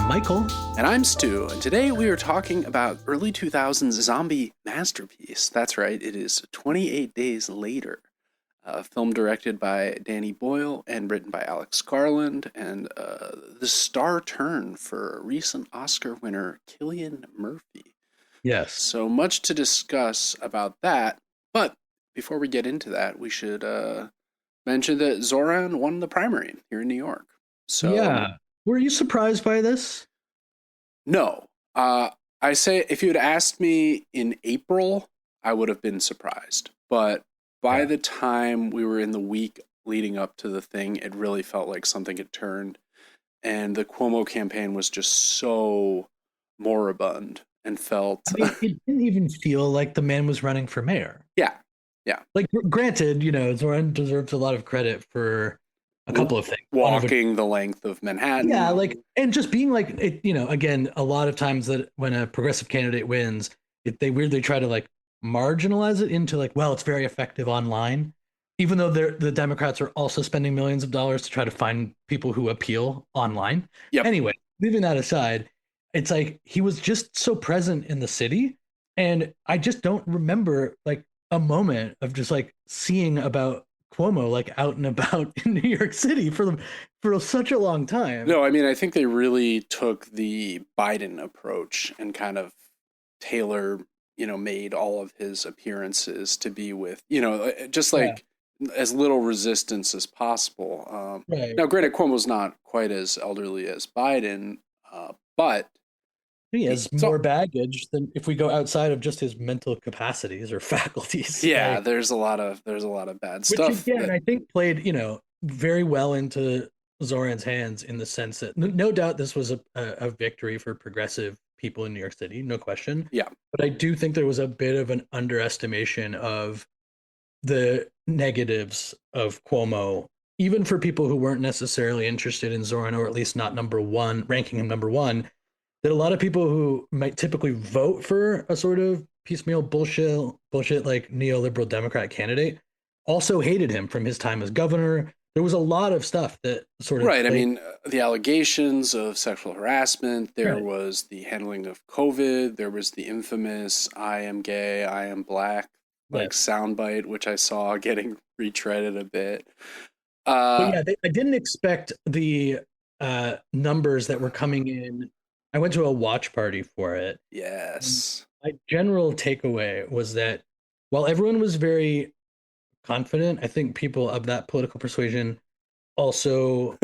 Michael. And I'm Stu, and today we are talking about early 2000s zombie masterpiece. That's right, it is 28 Days Later, a film directed by Danny Boyle and written by Alex Garland, and the star turn for recent Oscar winner Cillian Murphy. Yes. So much to discuss about that, but before we get into that, we should mention that Zohran won the primary here in New York. So yeah. Were you surprised by this? No. I say if you had asked me in April, I would have been surprised. But by the time we were in the week leading up to the thing, it really felt like something had turned. And the Cuomo campaign was just so moribund and felt... I mean, it didn't even feel like the man was running for mayor. Yeah. Like, granted, Zohran deserves a lot of credit for a couple of things. Walking the length of Manhattan. Yeah, and just being again, a lot of times that when a progressive candidate wins, they weirdly try to marginalize it into well, it's very effective online, even though the Democrats are also spending millions of dollars to try to find people who appeal online. Yep. Anyway, leaving that aside, it's he was just so present in the city, and I just don't remember a moment of just seeing about Cuomo out and about in New York City for such a long time. No, I mean, I think they really took the Biden approach and kind of made all of his appearances to be with, as little resistance as possible. Right. Now, granted, Cuomo's not quite as elderly as Biden, but he has more baggage than if we go outside of just his mental capacities or faculties. Yeah, there's a lot of bad stuff. Which again, I think played, very well into Zohran's hands in the sense that no doubt this was a victory for progressive people in New York City, no question. Yeah. But I do think there was a bit of an underestimation of the negatives of Cuomo, even for people who weren't necessarily interested in Zohran, or at least not ranking him number one. That a lot of people who might typically vote for a sort of piecemeal bullshit neoliberal Democrat candidate also hated him from his time as governor. There was a lot of stuff that sort of I mean, the allegations of sexual harassment. There was the handling of COVID. There was the infamous "I am gay, I am black" soundbite, which I saw getting retreaded a bit. I didn't expect the numbers that were coming in. I went to a watch party for it. Yes. My general takeaway was that while everyone was very confident, I think people of that political persuasion also,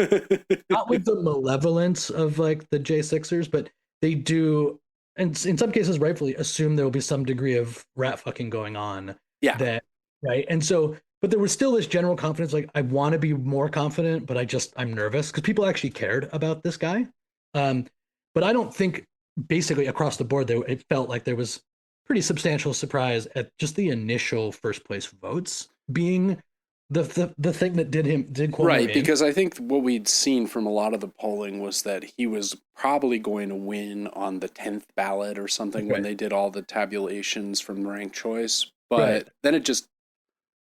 not with the malevolence of the J6ers, but they do, and in some cases rightfully, assume there will be some degree of rat fucking going on. Yeah. And so, but there was still this general confidence, I want to be more confident, but I'm nervous because people actually cared about this guy. But I don't think basically across the board, it felt like there was pretty substantial surprise at just the initial first place votes being the thing that did Cuomo right, in. Because I think what we'd seen from a lot of the polling was that he was probably going to win on the 10th ballot or something when they did all the tabulations from ranked choice. But then it just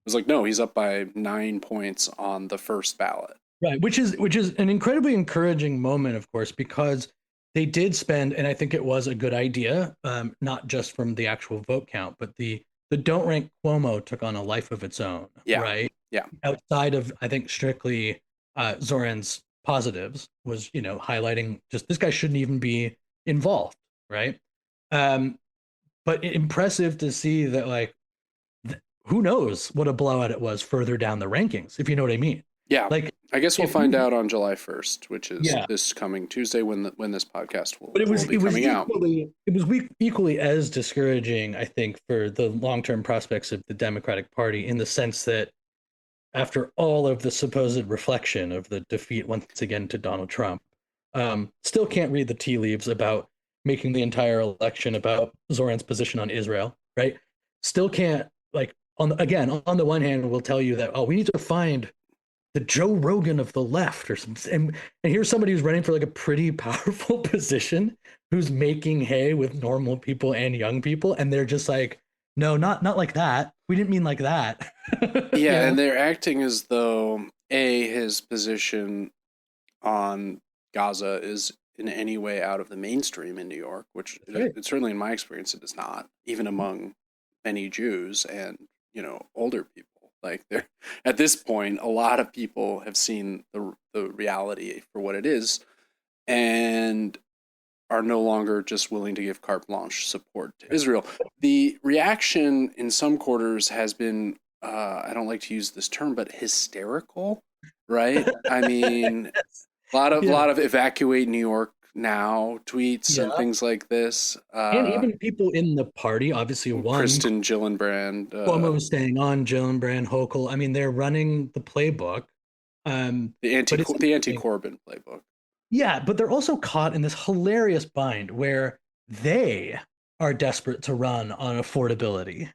was no, he's up by 9 points on the first ballot. Right, which is an incredibly encouraging moment, of course, because they did spend, and I think it was a good idea, not just from the actual vote count, but the Don't Rank Cuomo took on a life of its own, right? Yeah. Outside of, I think, strictly Zohran's positives was, highlighting just this guy shouldn't even be involved, right? But impressive to see that, who knows what a blowout it was further down the rankings, if you know what I mean. Yeah, I guess we'll find out on July 1st, which is this coming Tuesday when this podcast will be coming out. It was equally as discouraging, I think, for the long-term prospects of the Democratic Party in the sense that after all of the supposed reflection of the defeat once again to Donald Trump, still can't read the tea leaves about making the entire election about Zoran's position on Israel, right? Still can't like on the one hand will tell you that, oh, we need to find the Joe Rogan of the left or something. And here's somebody who's running for like a pretty powerful position who's making hay with normal people and young people, and they're just like, no, not like that. We didn't mean like that. Yeah, and they're acting as though his position on Gaza is in any way out of the mainstream in New York, which it certainly in my experience it is not, even among many Jews and, older people. Like they're at this point, a lot of people have seen the reality for what it is and are no longer just willing to give carte blanche support to Israel. The reaction in some quarters has been, I don't like to use this term, but hysterical, right? I mean, a lot of evacuate New York now tweets and things like this. And even people in the party, obviously Kristen Gillibrand. Cuomo staying on, Gillibrand, Hochul. I mean, they're running the playbook. The anti-Corbyn playbook. Yeah, but they're also caught in this hilarious bind where they are desperate to run on affordability,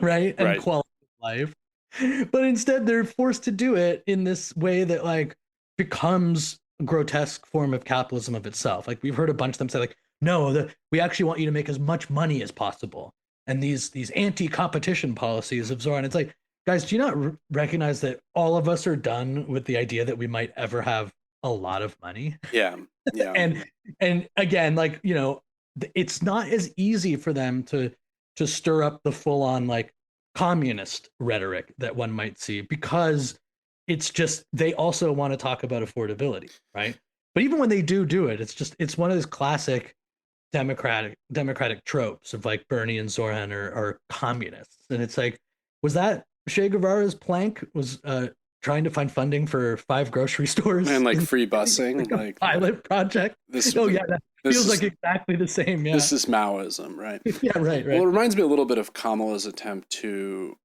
right? And quality of life. But instead they're forced to do it in this way that like becomes a grotesque form of capitalism of itself. Like we've heard a bunch of them say like, no, we actually want you to make as much money as possible. And these anti-competition policies of Zoran, it's like, guys, do you not recognize that all of us are done with the idea that we might ever have a lot of money? Yeah. and again, like, it's not as easy for them to stir up the full-on like communist rhetoric that one might see, because it's just they also want to talk about affordability, right? But even when they do it, it's one of those classic democratic tropes of like Bernie and Zoran are communists, and it's like, was that Che Guevara's plank? Was trying to find funding for 5 grocery stores and like free busing, like pilot project? That feels like exactly the same. Yeah, this is Maoism, right? Yeah, right. Well, it reminds me a little bit of Kamala's attempt to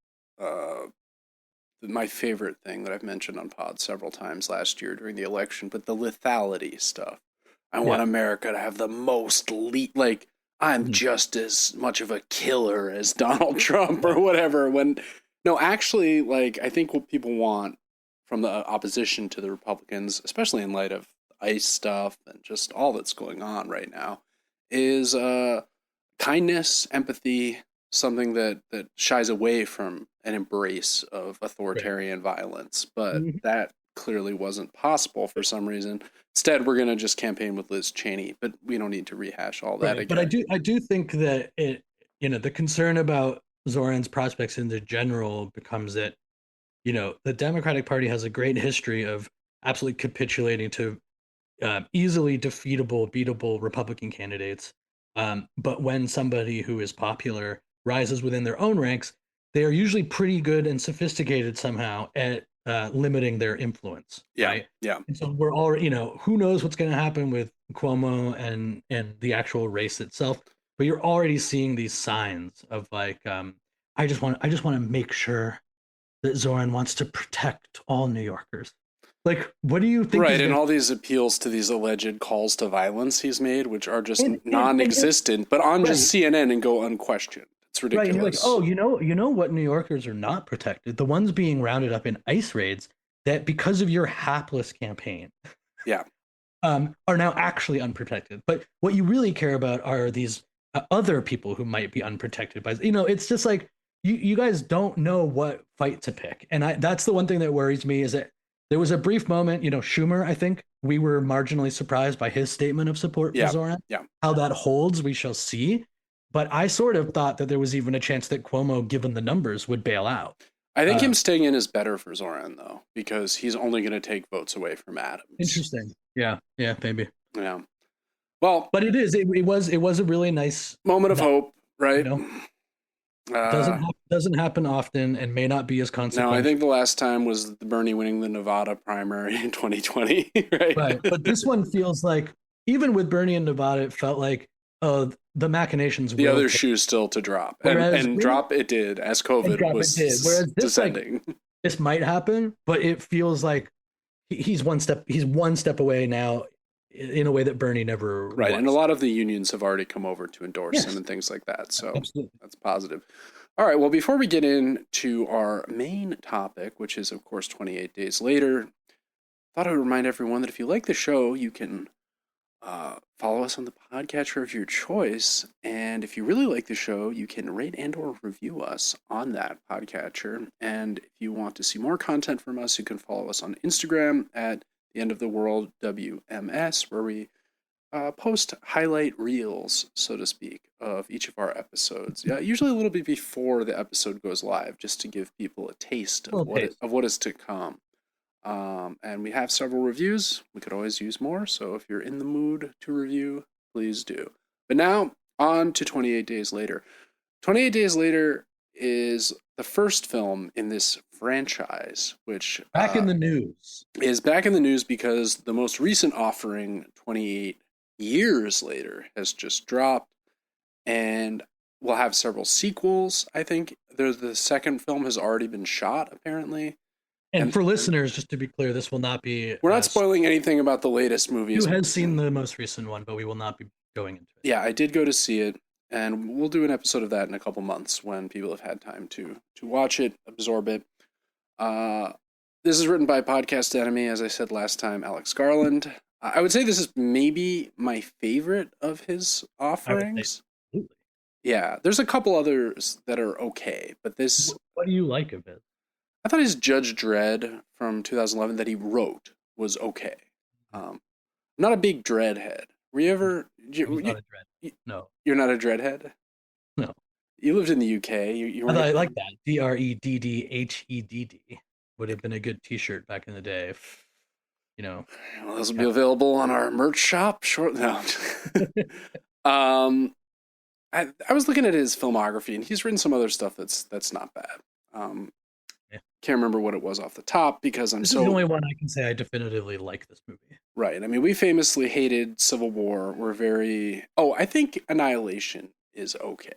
my favorite thing that I've mentioned on pod several times last year during the election, but the lethality stuff. I want America to have the most like I'm just as much of a killer as Donald Trump or whatever. When no, actually, like I think what people want from the opposition to the Republicans, especially in light of ICE stuff and just all that's going on right now, is kindness, empathy, something that shies away from an embrace of authoritarian violence. But that clearly wasn't possible for some reason. Instead, we're going to just campaign with Liz Cheney, but we don't need to rehash all that again. But I do think that the concern about Zoran's prospects in the general becomes that, the Democratic Party has a great history of absolutely capitulating to easily defeatable, beatable Republican candidates. But when somebody who is popular rises within their own ranks, they are usually pretty good and sophisticated somehow at limiting their influence. Yeah, right? Yeah. And so we're already, who knows what's going to happen with Cuomo and the actual race itself. But you're already seeing these signs of like, I just want to make sure that Zoran wants to protect all New Yorkers. Like, what do you think? Right, and all these appeals to these alleged calls to violence he's made, which are just non-existent, but on just CNN and go unquestioned. It's ridiculous. Right, and you're like, oh, you know what New Yorkers are not protected? The ones being rounded up in ICE raids that, because of your hapless campaign, are now actually unprotected. But what you really care about are these other people who might be unprotected by. It's just like you guys don't know what fight to pick, and that's the one thing that worries me is that. There was a brief moment, Schumer, I think we were marginally surprised by his statement of support for Zoran. Yeah. How that holds, we shall see. But I sort of thought that there was even a chance that Cuomo, given the numbers, would bail out. I think him staying in is better for Zoran, though, because he's only going to take votes away from Adams. Interesting. Yeah, maybe. Yeah. Well, but it was a really nice moment of hope, right? Doesn't happen often and may not be as consequential. No, I think the last time was Bernie winning the Nevada primary in 2020, right? Right, but this one feels like, even with Bernie in Nevada, it felt like, the machinations. The other shoe still to drop, and drop it did as COVID was descending. This might happen, but it feels like he's one step away now in a way that Bernie never Right. And a was. lot of the unions have already come over to endorse him Yes, and things like that. So absolutely. that's positive. All right. Well, before we get into our main topic, which is, of course, 28 Days Later, thought I would remind everyone that if you like the show, you can follow us on the podcatcher of your choice. And if you really like the show, you can rate and or review us on that podcatcher. And if you want to see more content from us, you can follow us on Instagram at the End of the World WMS, where we post highlight reels, so to speak, of each of our episodes. Yeah, usually a little bit before the episode goes live, just to give people a taste of Well, taste. what is to come. And we have several reviews. We could always use more, so if you're in the mood to review, please do. But now, on to 28 Days Later. 28 Days Later is the first film in this franchise, which Back in the news. is back in the news because the most recent offering, 28 Years Later, has just dropped, and we'll have several sequels. I think the second film has already been shot, apparently. And for listeners, just to be clear, this will not be. We're not spoiling anything about the latest movies. Who has seen the most recent one, but we will not be going into it. Yeah, I did go to see it, and we'll do an episode of that in a couple months when people have had time to watch it, absorb it. This is written by Podcast Enemy, as I said last time, Alex Garland. I would say this is maybe my favorite of his offerings. Yeah, there's a couple others that are okay, but this... What do you like of it? I thought his Judge Dredd from 2011 that he wrote was okay. I'm not a big Dredd head. Were you ever... not a Dredd. No. You're not a Dredd head? No. You lived in the UK. I like that. DREDDHEDD would have been a good T-shirt back in the day. If, well, those will be available on our merch shop shortly. No. I was looking at his filmography, and he's written some other stuff that's not bad. Can't remember what it was off the top because this is the only one I can say I definitively like this movie. Right. I mean, we famously hated Civil War. We're very... I think Annihilation is okay.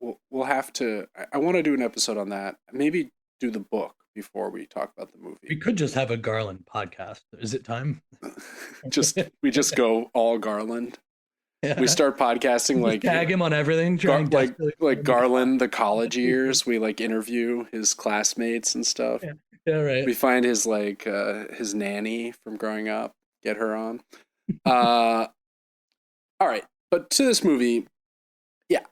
We'll have to... I want to do an episode on that. Maybe do the book before we talk about the movie. We could just have a Garland podcast. Is it time? We just go all Garland. Yeah. We start podcasting like tag him on everything, like Garland, the college years. We like interview his classmates and stuff. Yeah, right. We find his his nanny from growing up, get her on. All right, but to this movie, yeah,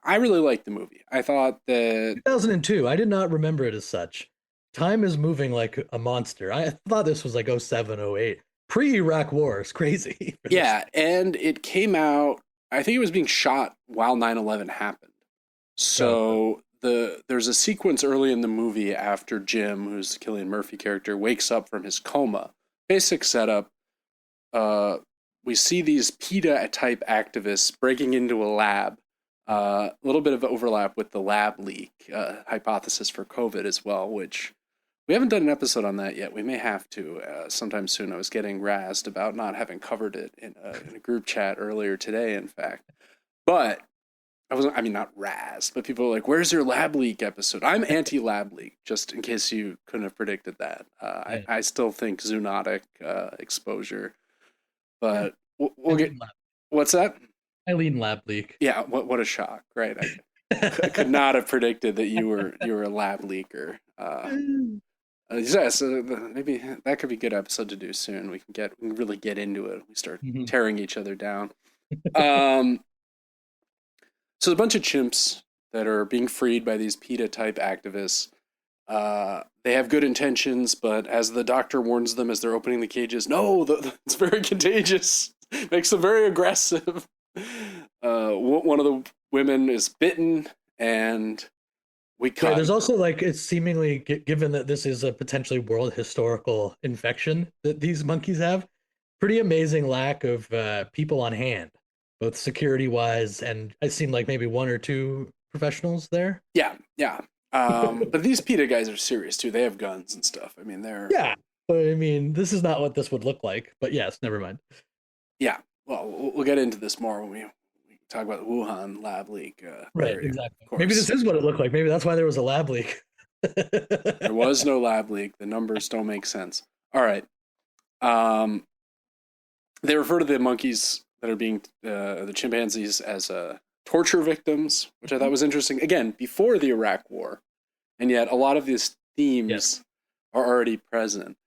I really liked the movie. I thought that 2002. I did not remember it as such. Time is moving like a monster. I thought this was like 07, 08. Pre-Iraq War is crazy. Yeah, and it came out, I think it was being shot while 9/11 happened. So there's a sequence early in the movie after Jim, who's the Cillian Murphy character, wakes up from his coma. Basic setup. We see these PETA-type activists breaking into a lab. A little bit of overlap with the lab leak hypothesis for COVID as well, which... We haven't done an episode on that yet. We may have to sometime soon. I was getting razzed about not having covered it in a group chat earlier today, in fact. But not razzed, but people were like, where's your lab leak episode? I'm anti-lab leak, just in case you couldn't have predicted that. I still think zoonotic exposure. But we'll get... What's that? I lean lab leak. Yeah, what a shock, right? I could not have predicted that you were a lab leaker. So maybe that could be a good episode to do soon. We can really get into it. We start tearing each other down. So a bunch of chimps that are being freed by these PETA-type activists. They have good intentions, but as the doctor warns them as they're opening the cages, no, it's very contagious. Makes them very aggressive. One of the women is bitten, and we cut. Right, there's also it's seemingly, given that this is a potentially world historical infection that these monkeys have, pretty amazing lack of people on hand, both security wise, and it seemed like maybe one or two professionals there. Yeah. But these PETA guys are serious too. They have guns and stuff. I mean, they're... Yeah, but I mean, this is not what this would look like. But yes, never mind. Yeah, well, we'll get into this more when we talk about the Wuhan lab leak. Right, exactly. Maybe this is what it looked like. Maybe that's why there was a lab leak. There was no lab leak. The numbers don't make sense. All right. They refer to the monkeys that are being the chimpanzees as torture victims, which I thought was interesting. Again, before the Iraq War, and yet a lot of these themes Yes. are already present.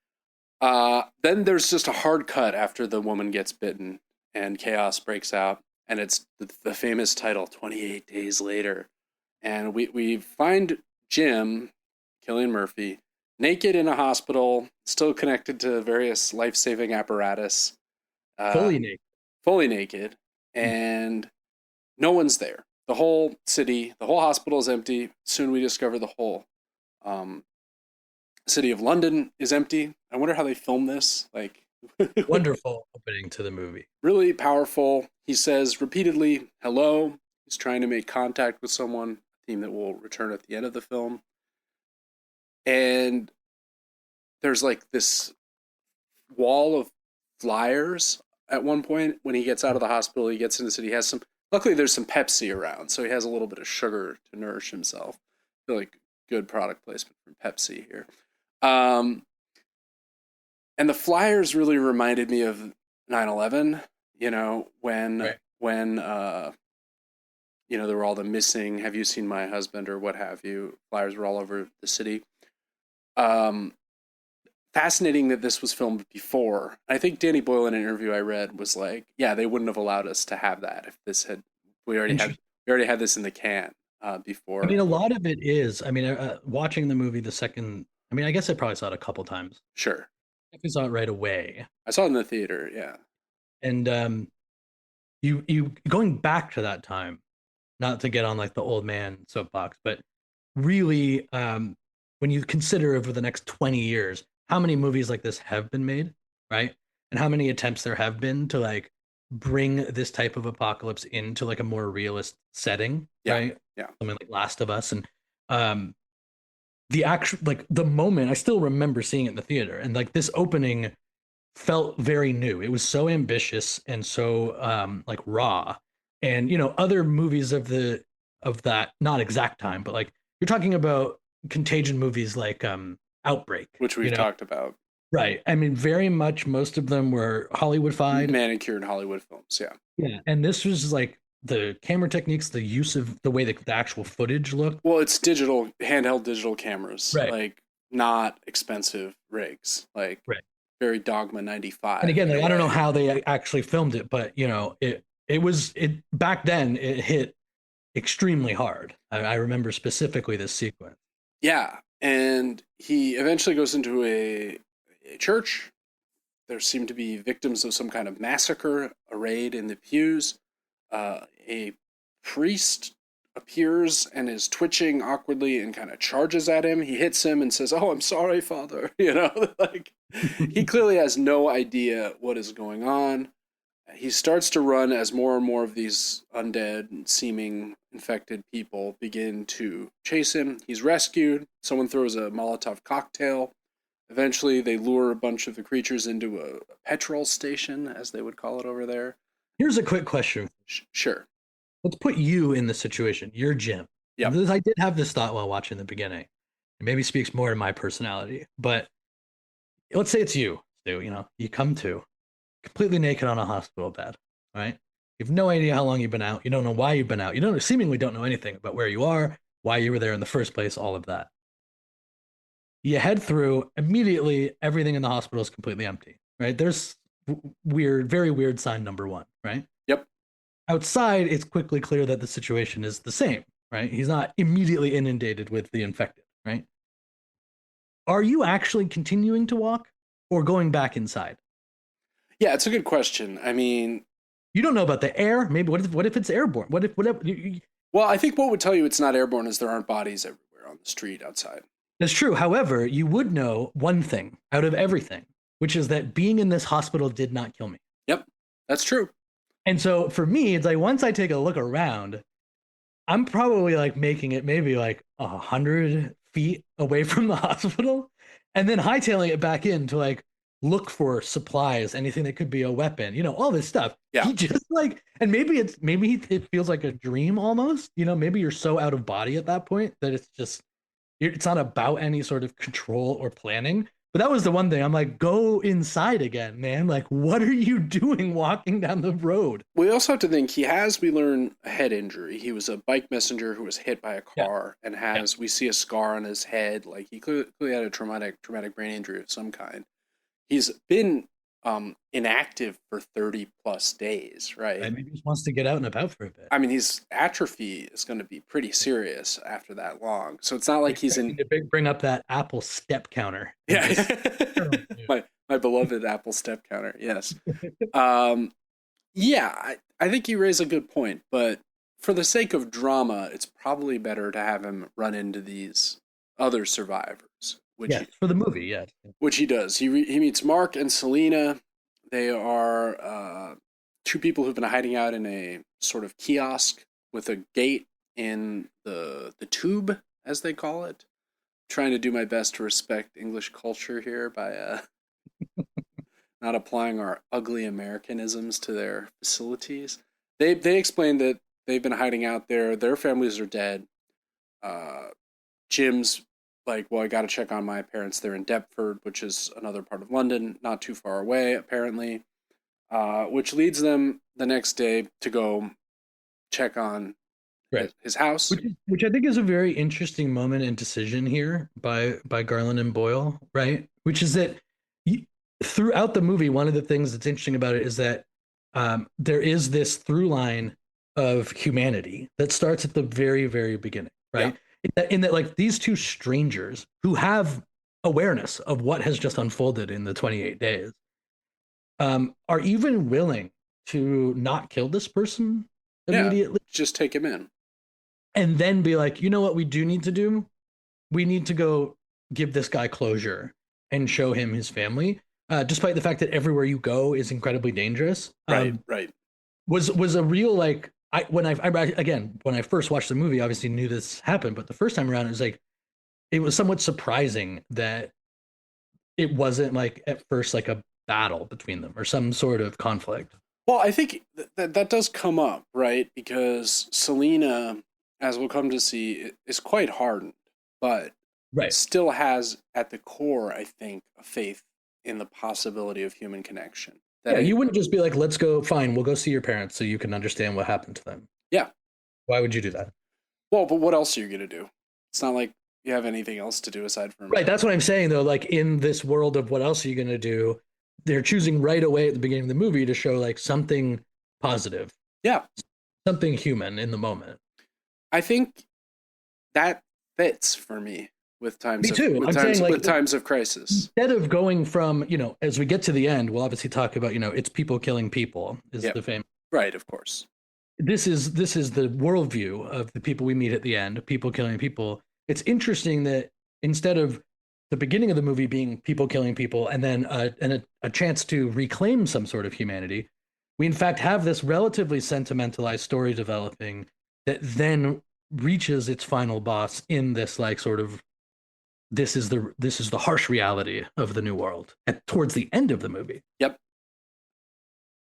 Then there's just a hard cut after the woman gets bitten and chaos breaks out, and it's the famous title, 28 Days Later. And we find Jim, Cillian Murphy, naked in a hospital, still connected to various life-saving apparatus, uh, Fully naked. fully naked, and no one's there. The whole city, the whole hospital is empty. Soon we discover the whole um, city of London is empty. I wonder how they filmed this. Like, Wonderful opening to the movie. really powerful. He says repeatedly, hello. He's trying to make contact with someone, a theme that will return at the end of the film. And there's like this wall of flyers at one point when he gets out of the hospital. He gets in the city. He has some, luckily, there's some Pepsi around, so he has a little bit of sugar to nourish himself. I feel like good product placement from Pepsi here. And the flyers really reminded me of 9/11, you know, when Right. you know, there were all the missing, have you seen my husband or what have you, flyers were all over the city. Um, Fascinating that this was filmed before. I think Danny Boyle in an interview I read was like, yeah, they wouldn't have allowed us to have that if this had, we already had this in the can I before. mean, a lot of it is. I mean, watching the movie the second. I mean, I guess I probably saw it a couple times. Sure. I saw it right away, I saw it in the theater, yeah. and you going back to that time, not to get on like the old man soapbox, but really, when you consider over the next 20 years, how many movies like this have been made, right? And how many attempts there have been to like bring this type of apocalypse into like a more realist setting, Yeah. right? Yeah. Something like Last of Us. And um the actual like the moment I still remember seeing it in the theater, and like this opening felt very new. It was so ambitious and so like raw. And you know, other movies of that, not exact time, but like you're talking about contagion movies like Outbreak, Which you we've know. talked about. Right. I mean, very much most of them were Hollywoodified. Manicured Hollywood films, yeah. Yeah. And this was like the camera techniques, the use of the way the actual footage looked. Well, it's digital, handheld digital cameras, Right. like not expensive rigs, like Right. very Dogma 95. And again, in like, a I don't know way. how they actually filmed it, but you know, it back then it hit extremely hard. I remember specifically this sequence. Yeah, and he eventually goes into a church. There seem to be victims of some kind of massacre arrayed in the pews. A priest appears and is twitching awkwardly and kind of charges at him. He hits him and says, "Oh, I'm sorry, Father." You know, like he clearly has no idea what is going on. He starts to run as more and more of these undead seeming infected people begin to chase him. He's rescued. Someone throws a Molotov cocktail. Eventually, they lure a bunch of the creatures into a petrol station, as they would call it over there. Here's a quick question. Sure. Let's put you in the situation. You're Jim. Yep. I did have this thought while watching the beginning. It maybe speaks more to my personality, but let's say it's you, Stu. You know, you come to completely naked on a hospital bed, right? You have no idea how long you've been out. You don't know why you've been out. You don't seemingly don't know anything about where you are, why you were there in the first place, all of that. You head through immediately. Everything in the hospital is completely empty, right? There's weird, very weird sign number one, right? Yep. Outside, it's quickly clear that the situation is the same, right? He's not immediately inundated with the infected, right? Are you actually continuing to walk or going back inside? Yeah, it's a good question. I mean, You don't know about the air. Maybe what if it's airborne? What if whatever? well, I think what would tell you it's not airborne is there aren't bodies everywhere on the street outside. That's true. However, you would know one thing out of everything, which is that being in this hospital did not kill me. Yep, that's true. And so for me, it's like once I take a look around, I'm probably like making it maybe like 100 feet away from the hospital, and then hightailing it back in to like look for supplies, anything that could be a weapon, you know, all this stuff. Yeah. He just like, and maybe it feels like a dream almost, you know, maybe you're so out of body at that point that it's just, it's not about any sort of control or planning, But that was the one thing. I'm like, go inside again, man. Like, what are you doing walking down the road? We also have to think he has, we learn, a head injury. He was a bike messenger who was hit by a Yeah. car and Yeah. we see a scar on his head. Like he clearly had a traumatic brain injury of some kind. He's been inactive for 30 plus days, right? Right. Maybe he just wants to get out and about for a bit. I mean, his atrophy is going to be pretty serious after that long. So it's not like he's in. Expecting to bring up that Apple step counter. And Yeah. just, my beloved Apple step counter. Yes. Um, yeah, I think you raise a good point, but for the sake of drama, it's probably better to have him run into these other survivors, yes, for the movie, yes. which he does. He meets Mark and Selena. They are two people who've been hiding out in a sort of kiosk with a gate in the tube, as they call it. Trying to do my best to respect English culture here by not applying our ugly Americanisms to their facilities. They explain that they've been hiding out there. Their families are dead. Jim's like, well, I got to check on my parents. They're in Deptford, which is another part of London, not too far away, apparently. Which leads them the next day to go check on his house. Which I think is a very interesting moment and decision here by Garland and Boyle, right? Which is that throughout the movie, one of the things that's interesting about it is that there is this through line of humanity that starts at the very, very beginning, right? Yeah. In that, like, these two strangers who have awareness of what has just unfolded in the 28 days are even willing to not kill this person immediately. Just take him in. And then be like, you know what we do need to do? We need to go give this guy closure and show him his family. Despite the fact that everywhere you go is incredibly dangerous. Right. Was a real, like, when I first watched the movie, obviously knew this happened, but the first time around, it was somewhat surprising that it wasn't like at first like a battle between them or some sort of conflict. Well, I think that does come up, right? Because Selena, as we'll come to see, is quite hardened, but still has at the core, I think, a faith in the possibility of human connection. You wouldn't just be like, let's go, fine, we'll go see your parents so you can understand what happened to them. Yeah. Why would you do that? Well, but what else are you going to do? It's not like you have anything else to do aside from... Right, that's what I'm saying, though. Like, in this world of what else are you going to do, they're choosing right away at the beginning of the movie to show, like, something positive. Yeah. Something human in the moment. I think that fits for me with times with times of crisis. Instead of going from, as we get to the end, we'll obviously talk about, it's people killing people is the famous. Right, of course. This is the worldview of the people we meet at the end, people killing people. It's interesting that instead of the beginning of the movie being people killing people and then a chance to reclaim some sort of humanity, we in fact have this relatively sentimentalized story developing that then reaches its final boss in this, like, sort of, this is the harsh reality of the new world towards the end of the movie. Yep.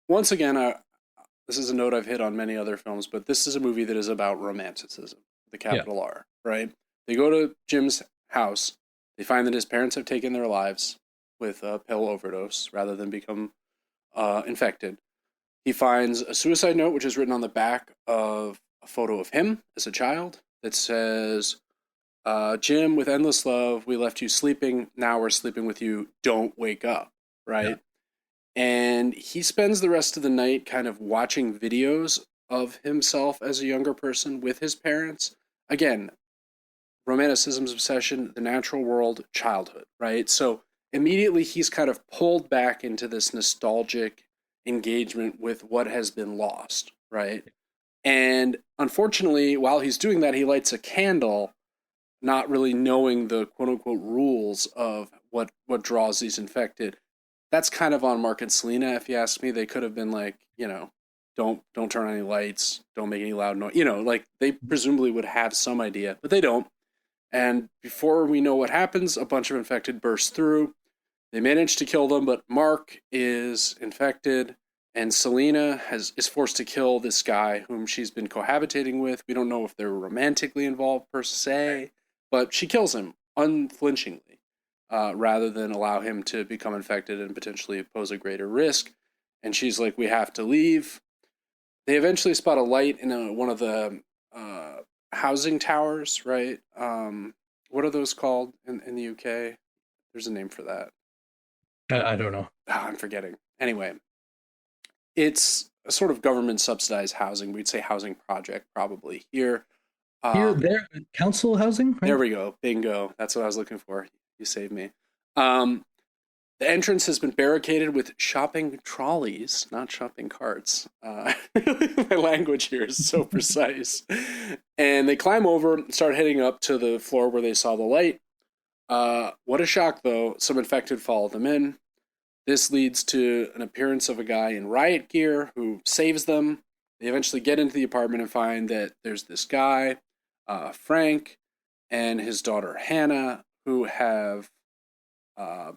Once again, this is a note I've hit on many other films, but this is a movie that is about romanticism, the capital R, right? They go to Jim's house. They find that his parents have taken their lives with a pill overdose rather than become infected. He finds a suicide note, which is written on the back of a photo of him as a child that says, Jim, with endless love, we left you sleeping. Now we're sleeping with you. Don't wake up, right? Yeah. And he spends the rest of the night kind of watching videos of himself as a younger person with his parents. Again, Romanticism's obsession, the natural world, childhood, right? So immediately he's kind of pulled back into this nostalgic engagement with what has been lost, right? And unfortunately, while he's doing that, he lights a candle, not really knowing the quote-unquote rules of what draws these infected. That's kind of on Mark and Selena, if you ask me. They could have been like, don't turn on any lights, don't make any loud noise. Like, they presumably would have some idea, but they don't. And before we know what happens, a bunch of infected burst through. They manage to kill them, but Mark is infected, and Selena is forced to kill this guy whom she's been cohabitating with. We don't know if they're romantically involved per se, but she kills him unflinchingly. rather than allow him to become infected and potentially pose a greater risk. And she's like, we have to leave. They eventually spot a light in one of the housing towers, right? What are those called in the UK? There's a name for that. I don't know. I'm forgetting. Anyway, it's a sort of government subsidized housing. We'd say housing project probably here. There, council housing, right? There we go. Bingo. That's what I was looking for. You saved me. The entrance has been barricaded with shopping trolleys, not shopping carts. My language here is so precise. And they climb over and start heading up to the floor where they saw the light. What a shock, though. Some infected follow them in. This leads to an appearance of a guy in riot gear who saves them. They eventually get into the apartment and find that there's this guy, Frank, and his daughter, Hannah, who have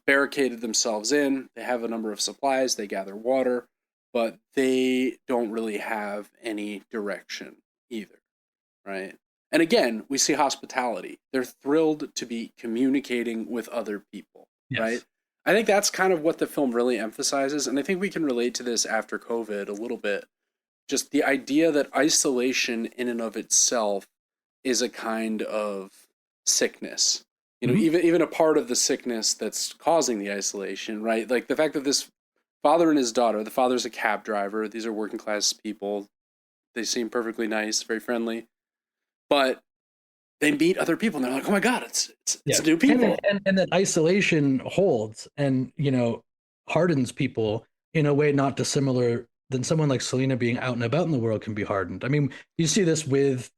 barricaded themselves in. They have a number of supplies. They gather water, but they don't really have any direction either, right? And again, we see hospitality. They're thrilled to be communicating with other people, yes. Right? I think that's kind of what the film really emphasizes, and I think we can relate to this after COVID a little bit. Just the idea that isolation in and of itself is a kind of sickness. You know, even a part of the sickness that's causing the isolation, right? Like the fact that this father and his daughter, the father's a cab driver. These are working class people. They seem perfectly nice, very friendly, but they meet other people and they're like, oh my God, it's new people. And that isolation holds and, you know, hardens people in a way not dissimilar than someone like Selena being out and about in the world can be hardened. I mean, you see this with,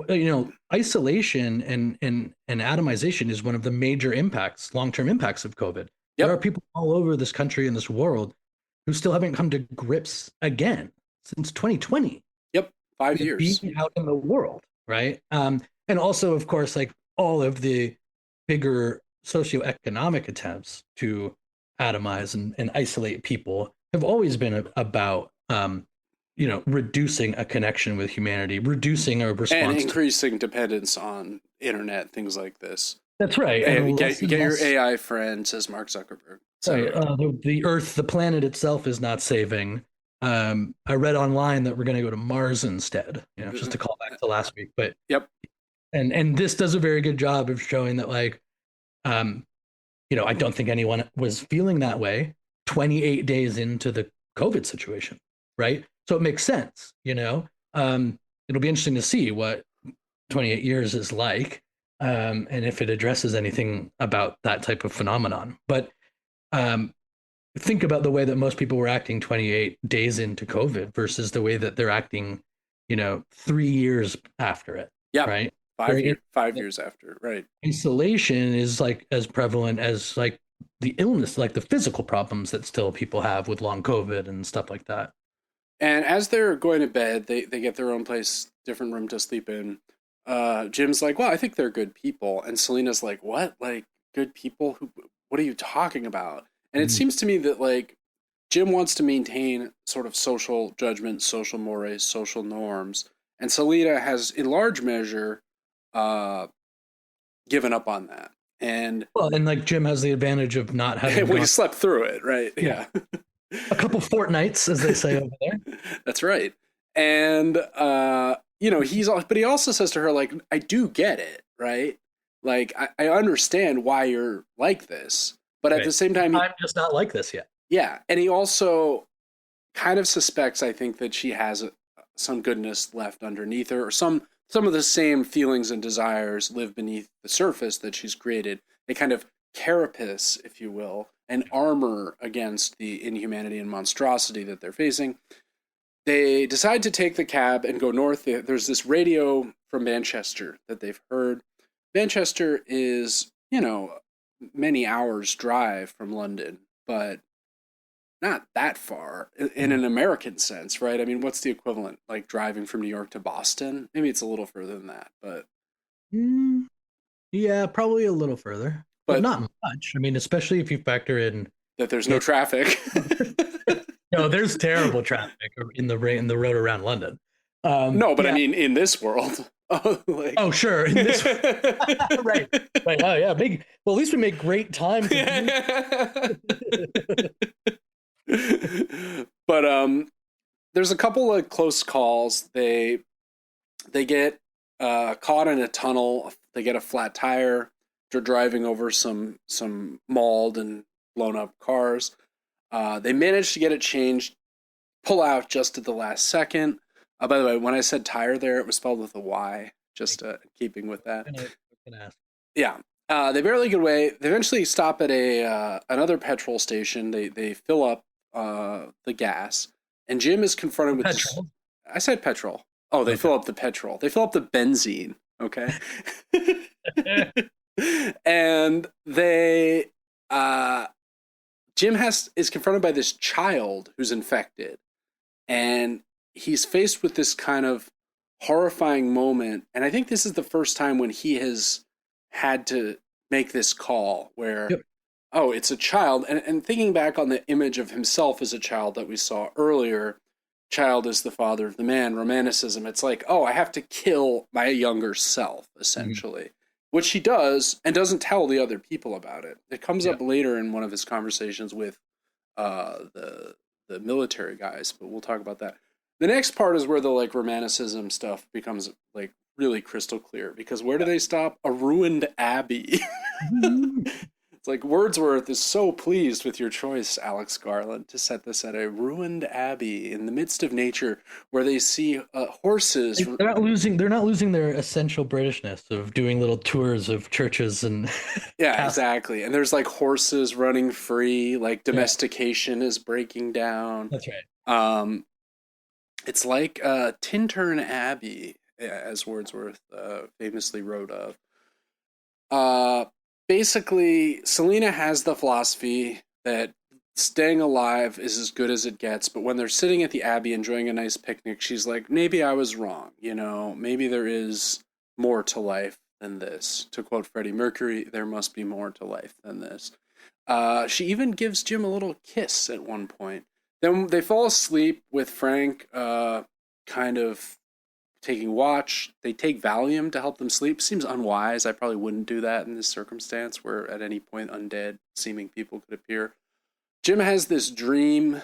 you know, isolation and atomization is one of the major impacts, long-term impacts of COVID. Yep. There are people all over this country and this world who still haven't come to grips again since 2020. Yep, 5 years. Being out in the world, right? And also, of course, like all of the bigger socioeconomic attempts to atomize and isolate people have always been about you know, reducing a connection with humanity, reducing a response, and increasing dependence on internet, things like this. That's right. And get your AI friend, says Mark Zuckerberg. So the Earth, the planet itself, is not saving. I read online that we're going to go to Mars instead. You know, just to call back to last week. But yep. And this does a very good job of showing that, like, you know, I don't think anyone was feeling that way 28 days into the COVID situation, right? So it makes sense, you know. It'll be interesting to see what 28 years is like, and if it addresses anything about that type of phenomenon. But think about the way that most people were acting 28 days into COVID versus the way that they're acting, you know, 3 years after it. Yeah, right. 5 years after, right? Isolation is like as prevalent as like the illness, like the physical problems that still people have with long COVID and stuff like that. And as they're going to bed, they get their own place, different room to sleep in. Jim's like, well, I think they're good people. And Selena's like, what? Like, good people? What are you talking about? And it seems to me that, like, Jim wants to maintain sort of social judgment, social mores, social norms. And Selena has, in large measure, given up on that. And like Jim has the advantage of not having we slept through it, right? Yeah. A couple fortnights, as they say over there. That's right. And you know, but he also says to her, like, I do get it, right? Like, I understand why you're like this, but at the same time, I'm just not like this yet. Yeah, and he also kind of suspects, I think, that she has some goodness left underneath her, or some of the same feelings and desires live beneath the surface that she's created. They kind of carapace, if you will, an armor against the inhumanity and monstrosity that they're facing. They decide to take the cab and go north. There's this radio from Manchester that they've heard. Manchester is, you know, many hours drive from London, but not that far in an American sense, right? I mean, what's the equivalent? Like driving from New York to Boston? Maybe it's a little further than that, but... yeah, probably a little further. But not much. I mean, especially if you factor in... that there's no traffic. No, there's terrible traffic in the road around London. No, but I mean, in this world. Oh, like Oh, sure. In this, right, right. Oh, yeah. Well, at least we make great time to do. but there's a couple of close calls. They get caught in a tunnel. They get a flat tire. They're driving over some mauled and blown up cars. They manage to get it changed, pull out just at the last second. By the way, when I said tire there, it was spelled with a Y, just keeping with that. Can ask. Yeah. They barely get away. They eventually stop at a another petrol station. They fill up the gas, and Jim is confronted with Petrol. this. I said petrol. Oh, they Okay. fill up the petrol. They fill up the benzene. Okay. And they Jim is confronted by this child who's infected, and he's faced with this kind of horrifying moment. And I think this is the first time when he has had to make this call where, Yep. oh, it's a child. And thinking back on the image of himself as a child that we saw earlier, child is the father of the man, Romanticism. It's like, oh, I have to kill my younger self, essentially, which he does and doesn't tell the other people about it. It comes up later in one of his conversations with the military guys, but we'll talk about that. The next part is where the like Romanticism stuff becomes like really crystal clear, because where do they stop? A ruined abbey. It's like Wordsworth is so pleased with your choice, Alex Garland, to set this at a ruined abbey in the midst of nature, where they see horses. They're not losing. They're not losing their essential Britishness of doing little tours of churches and. Yeah, exactly. And there's like horses running free. Like domestication is breaking down. That's right. It's like Tintern Abbey, as Wordsworth famously wrote of. Basically, Selena has the philosophy that staying alive is as good as it gets, but when they're sitting at the Abbey enjoying a nice picnic, she's like, maybe I was wrong, maybe there is more to life than this. To quote Freddie Mercury, there must be more to life than this. She even gives Jim a little kiss at one point. Then they fall asleep with Frank kind of taking watch. They take Valium to help them sleep. Seems unwise. I probably wouldn't do that in this circumstance where at any point undead seeming people could appear. Jim has this dream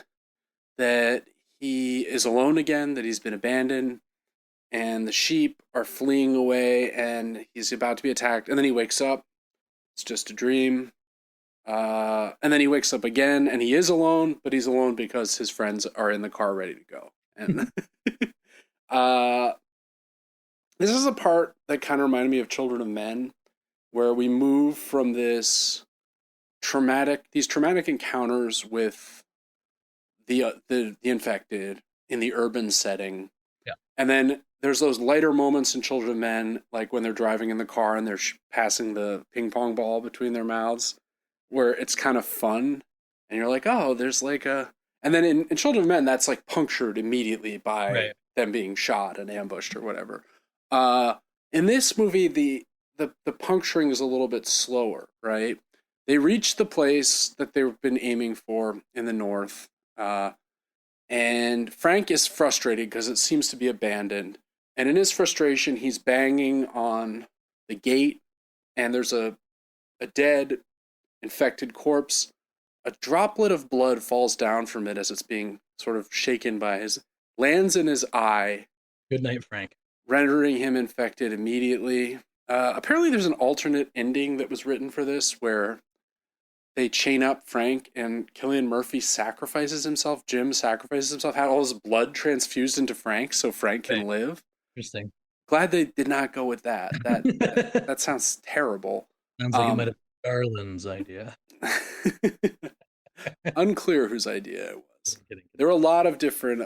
that he is alone again, that he's been abandoned, and the sheep are fleeing away, and he's about to be attacked. And then he wakes up. It's just a dream. And then he wakes up again, and he is alone, but he's alone because his friends are in the car ready to go. And this is a part that kind of reminded me of Children of Men, where we move from these traumatic encounters with the infected in the urban setting. Yeah. And then there's those lighter moments in Children of Men, like when they're driving in the car and they're passing the ping pong ball between their mouths, where it's kind of fun. And you're like, oh, there's like a... And then in Children of Men, that's like punctured immediately by them being shot and ambushed or whatever. In this movie, the puncturing is a little bit slower, right? They reach the place that they've been aiming for in the north, and Frank is frustrated because it seems to be abandoned. And in his frustration, he's banging on the gate, and there's a dead, infected corpse. A droplet of blood falls down from it as it's being sort of shaken lands in his eye. Good night, Frank. Rendering him infected immediately. Apparently there's an alternate ending that was written for this where they chain up Frank and Cillian Murphy sacrifices himself. Jim sacrifices himself, had all his blood transfused into Frank so Frank can live. Interesting. Glad they did not go with that. That sounds terrible. Sounds like it might have been Garland's idea. Unclear whose idea it was. There were a lot of different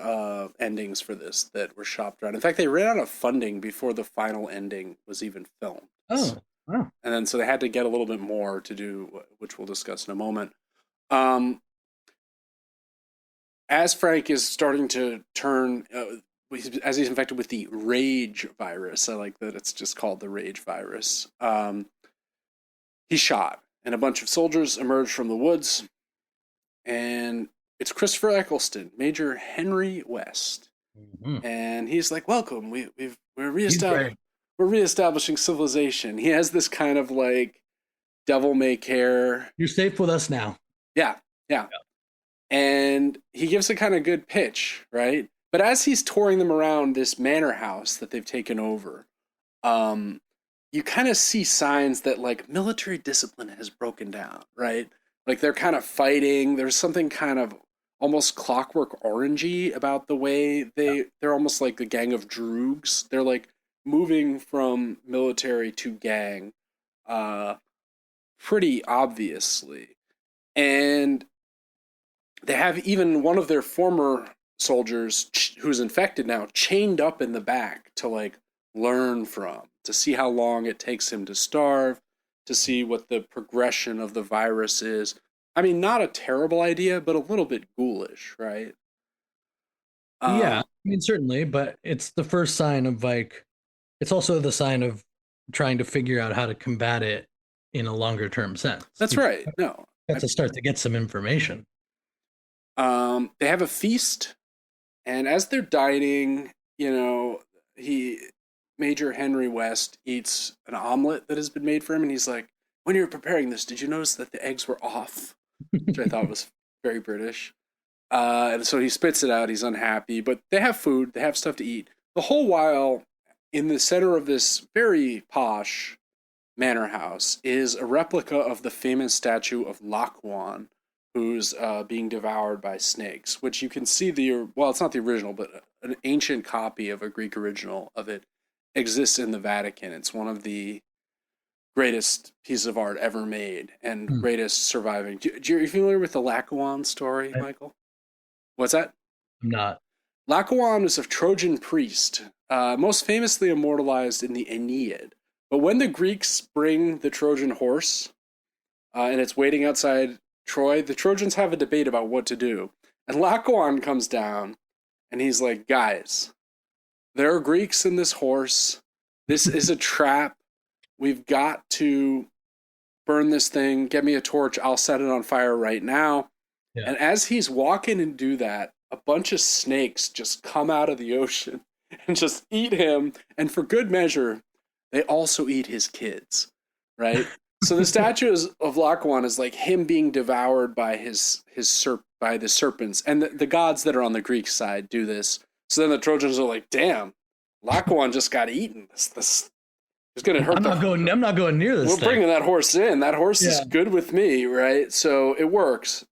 endings for this that were shopped around. In fact, they ran out of funding before the final ending was even filmed. Oh, wow. And then so they had to get a little bit more to do, which we'll discuss in a moment. As Frank is starting to turn, as he's infected with the rage virus, I like that it's just called the rage virus, he's shot. And a bunch of soldiers emerge from the woods, and it's Christopher Eccleston, Major Henry West, and he's like, "Welcome, we're we're reestablishing civilization. He has this kind of like devil may care. You're safe with us now. Yeah, yeah. And he gives a kind of good pitch, right? But as he's touring them around this manor house that they've taken over, you kind of see signs that like military discipline has broken down, right? Like they're kind of fighting. There's something kind of almost Clockwork Orangey about the way they're almost like the gang of droogs. They're like moving from military to gang, pretty obviously. And they have even one of their former soldiers who's infected now chained up in the back to like learn from, to see how long it takes him to starve, to see what the progression of the virus is. I mean, not a terrible idea, but a little bit ghoulish, right? Yeah, I mean, certainly, but it's the first sign of like, it's also the sign of trying to figure out how to combat it in a longer term sense. That's right. No, That's a start to get some information. They have a feast, and as they're dining, you know, Major Henry West eats an omelet that has been made for him, and he's like, "When you were preparing this, did you notice that the eggs were off?" Which I thought was very British. And so he spits it out. He's unhappy, but they have food. They have stuff to eat. The whole while, in the center of this very posh manor house is a replica of the famous statue of Laocoon, who's being devoured by snakes, which you can see it's not the original, but an ancient copy of a Greek original of it exists in the Vatican. It's one of the greatest pieces of art ever made and greatest surviving. Are you familiar with the Laocoon story, Michael? What's that? I'm not. Laocoon is a Trojan priest, most famously immortalized in the Aeneid. But when the Greeks bring the Trojan horse and it's waiting outside Troy, the Trojans have a debate about what to do. And Laocoon comes down and he's like, guys, there are Greeks in this horse. This is a trap. We've got to burn this thing. Get me a torch. I'll set it on fire right now. Yeah. And as he's walking and do that, a bunch of snakes just come out of the ocean and just eat him. And for good measure, they also eat his kids, right? So the statue of Laocoon is like him being devoured by by the serpents, and the gods that are on the Greek side do this. So then the Trojans are like, "Damn, Laocoon just got eaten. This is going to hurt." I'm not going near this. We're bringing that horse in. That horse is good with me, right? So it works.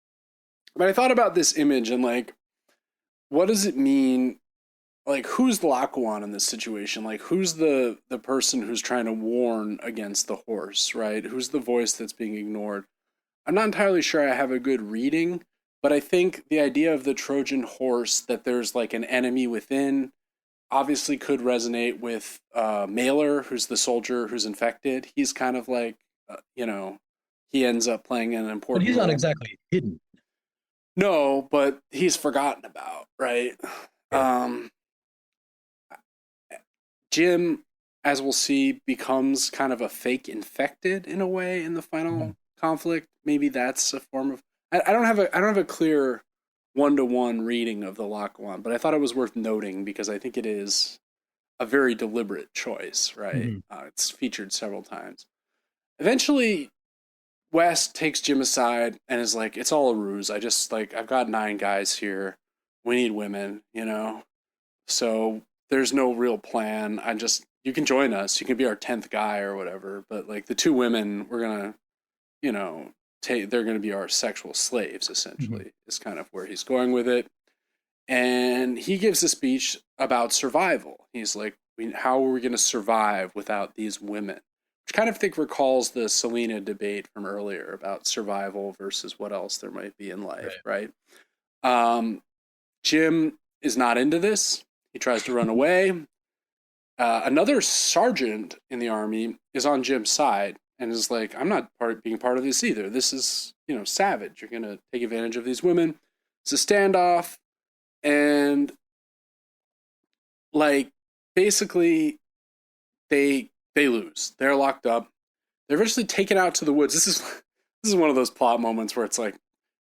But I thought about this image and like, what does it mean? Like, who's Laocoon in this situation? Like, who's the person who's trying to warn against the horse, right? Who's the voice that's being ignored? I'm not entirely sure I have a good reading, but I think the idea of the Trojan horse, that there's like an enemy within, obviously could resonate with Mailer, who's the soldier who's infected. He's kind of like, he ends up playing an important role. But he's not exactly hidden. No, but he's forgotten about, right? Yeah. Jim, as we'll see, becomes kind of a fake infected in a way in the final conflict. Maybe that's a form of. I don't have a clear one-to-one reading of the Laocoon, but I thought it was worth noting because I think it is a very deliberate choice. Right? It's featured several times. Eventually, West takes Jim aside and is like, "It's all a ruse. I've got 9 guys here. We need women, so." There's no real plan. You can join us. You can be our 10th guy or whatever. But like the 2 women, we're going to, they're going to be our sexual slaves, essentially, is kind of where he's going with it. And he gives a speech about survival. He's like, how are we going to survive without these women? Which kind of recalls the Selena debate from earlier about survival versus what else there might be in life, right? Jim is not into this. He tries to run away. Another sergeant in the army is on Jim's side and is like, I'm not being part of this either. This is, savage. You're going to take advantage of these women. It's a standoff. And, like, basically, they lose. They're locked up. They're eventually taken out to the woods. This is one of those plot moments where it's like,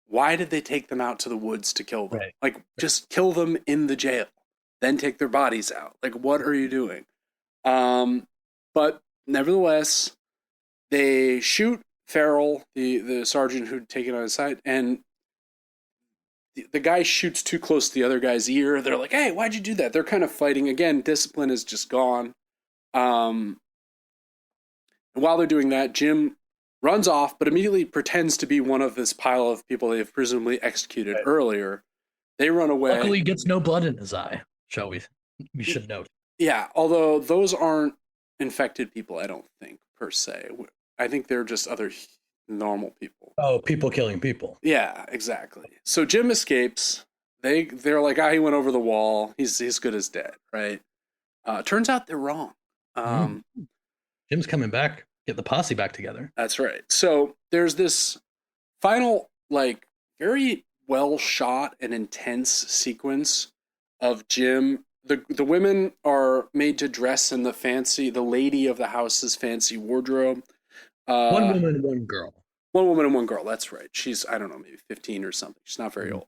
why did they take them out to the woods to kill them? Right. Like, just kill them in the jail. Then take their bodies out. Like, what are you doing? But nevertheless, they shoot Farrell, the sergeant who'd taken on his side, and the guy shoots too close to the other guy's ear. They're like, "Hey, why'd you do that?" They're kind of fighting again. Discipline is just gone. And while they're doing that, Jim runs off, but immediately pretends to be one of this pile of people they've presumably executed earlier. They run away. Luckily, he gets no blood in his eye. Shall we? We should note. Yeah, although those aren't infected people, I don't think per se. I think they're just other normal people. Oh, people killing people. Yeah, exactly. So Jim escapes. They're like, he went over the wall. He's good as dead, right? Turns out they're wrong. Jim's coming back. Get the posse back together. That's right. So there's this final, like, very well shot and intense sequence of Jim. The women are made to dress in the lady of the house's fancy wardrobe. One woman, one girl. One woman and one girl. That's right. She's, I don't know, maybe 15 or something. She's not very old.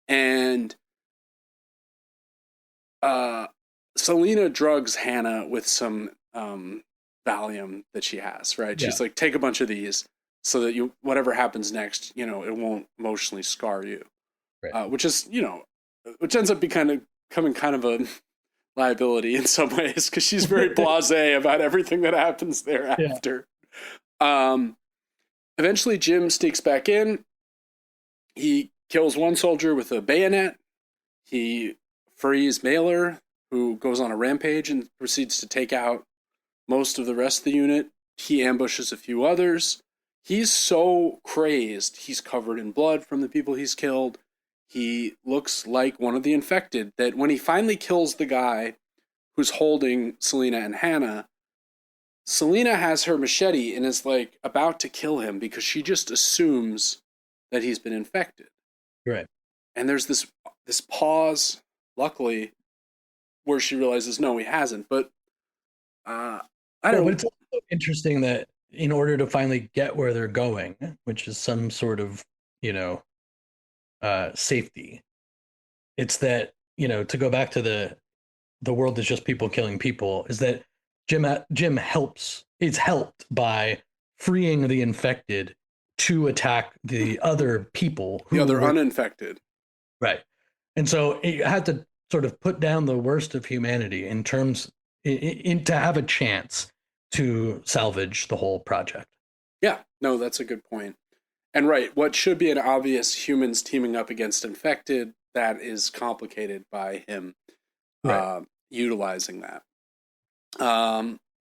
And Selena drugs Hannah with some Valium that she has, right? Yeah. She's like, take a bunch of these so that whatever happens next, it won't emotionally scar you. Right. Which ends up becoming kind of a liability in some ways, because she's very blasé about everything that happens thereafter. Yeah. Eventually Jim sneaks back in. He kills one soldier with a bayonet. He frees Mailer, who goes on a rampage and proceeds to take out most of the rest of the unit. He ambushes a few others. He's so crazed. He's covered in blood from the people he's killed. He looks like one of the infected, that when he finally kills the guy who's holding Selena and Hannah, Selena has her machete and is like about to kill him because she just assumes that he's been infected. Right. And there's this pause, luckily, where she realizes, no, he hasn't. But I don't know. But it's also interesting that in order to finally get where they're going, which is some sort of, safety, it's that, to go back to the world is just people killing people, is that Jim is helped by freeing the infected to attack the other people. The other uninfected. Right. And so it had to sort of put down the worst of humanity in terms to have a chance to salvage the whole project. Yeah, no, that's a good point. And right, what should be an obvious humans teaming up against infected, that is complicated by him utilizing that.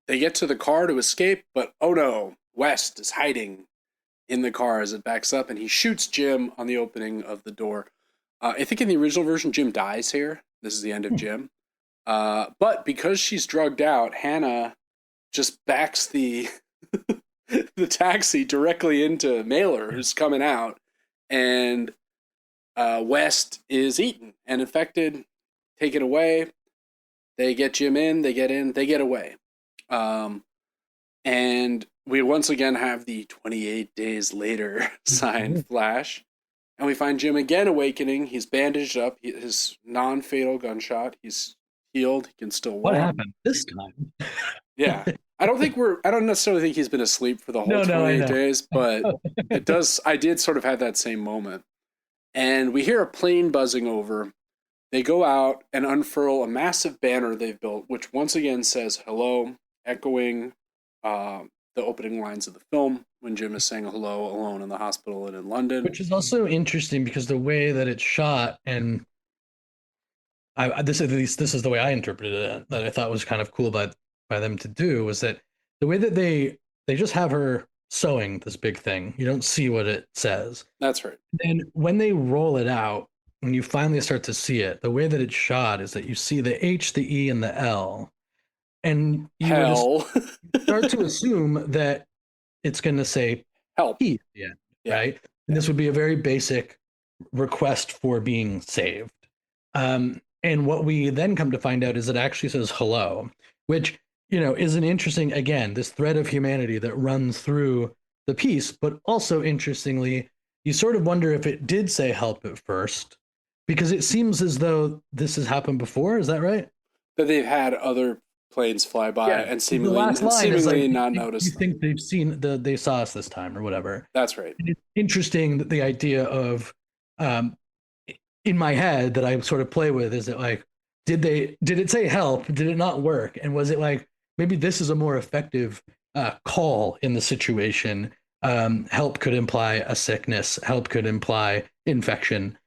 They get to the car to escape, but oh no, West is hiding in the car as it backs up, and he shoots Jim on the opening of the door. I think in the original version, Jim dies here. This is the end of Jim. But because she's drugged out, Hannah just backs the the taxi directly into Mailer, who's coming out, and West is eaten and infected, taken away. They get Jim in, they get away. And we once again have the 28 days later sign flash. And we find Jim again awakening. He's bandaged up. His non-fatal gunshot. He's healed. He can still walk. What happened this time? Yeah. I don't necessarily think he's been asleep for the whole 28 days, but I did sort of have that same moment. And we hear a plane buzzing over. They go out and unfurl a massive banner they've built, which once again says hello, echoing the opening lines of the film when Jim is saying hello alone in the hospital and in London. Which is also interesting because the way that it's shot, and this is the way I interpreted it, that I thought was kind of cool by them to do, was that the way that they just have her sewing this big thing. You don't see what it says. That's right. And when they roll it out, when you finally start to see it, the way that it's shot is that you see the H, the E, and the L. And you start to assume that it's going to say help. P at the end, right? And this would be a very basic request for being saved. And what we then come to find out is it actually says hello, which, is an interesting, again, this thread of humanity that runs through the piece. But also, interestingly, you sort of wonder if it did say help at first, because it seems as though this has happened before. Is that right? That they've had other planes fly by and the seemingly last line is like, not you notice think they saw us this time or whatever. That's right. And it's interesting that the idea of, in my head that I sort of play with, is it like, did it say help? Did it not work? And was it like, maybe this is a more effective call in the situation? Help could imply a sickness. Help could imply infection.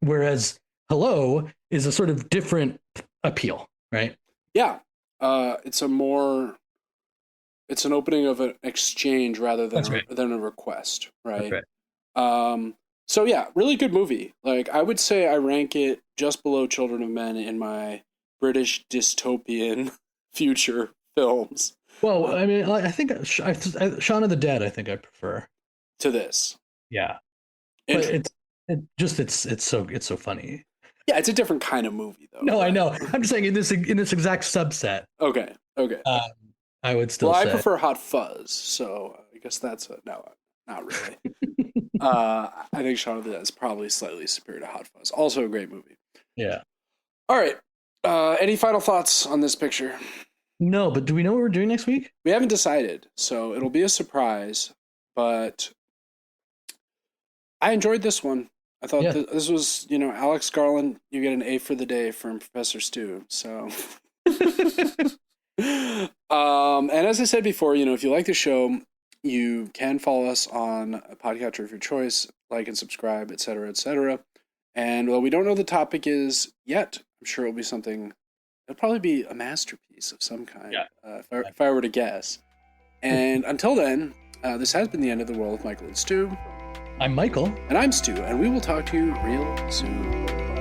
Whereas hello is a sort of different appeal, right? Yeah. It's an opening of an exchange rather than a request, right? That's right. So yeah, really good movie. Like, I would say I rank it just below Children of Men in my British dystopian future films. Well, I mean, I think Shaun of the Dead, I think I prefer to this. Yeah, but it's so funny. Yeah, it's a different kind of movie, though. No, right? I know. I'm just saying in this exact subset. Okay. I would still. Well, say. I prefer Hot Fuzz, so I guess that's no, not really. I think Shaun of the Dead is probably slightly superior to Hot Fuzz. Also a great movie. Yeah. All right. Any final thoughts on this picture? No, but do we know what we're doing next week? We haven't decided, so it'll be a surprise. But I enjoyed this one. I thought this was, Alex Garland. You get an A for the day from Professor Stu. So, and as I said before, if you like the show, you can follow us on a podcatcher of your choice, like and subscribe, etc., etc. And while we don't know what the topic is yet, I'm sure it'll be something. It'll probably be a masterpiece of some kind, if I were to guess. And until then, this has been The End of the World with Michael and Stu. I'm Michael. And I'm Stu, and we will talk to you real soon.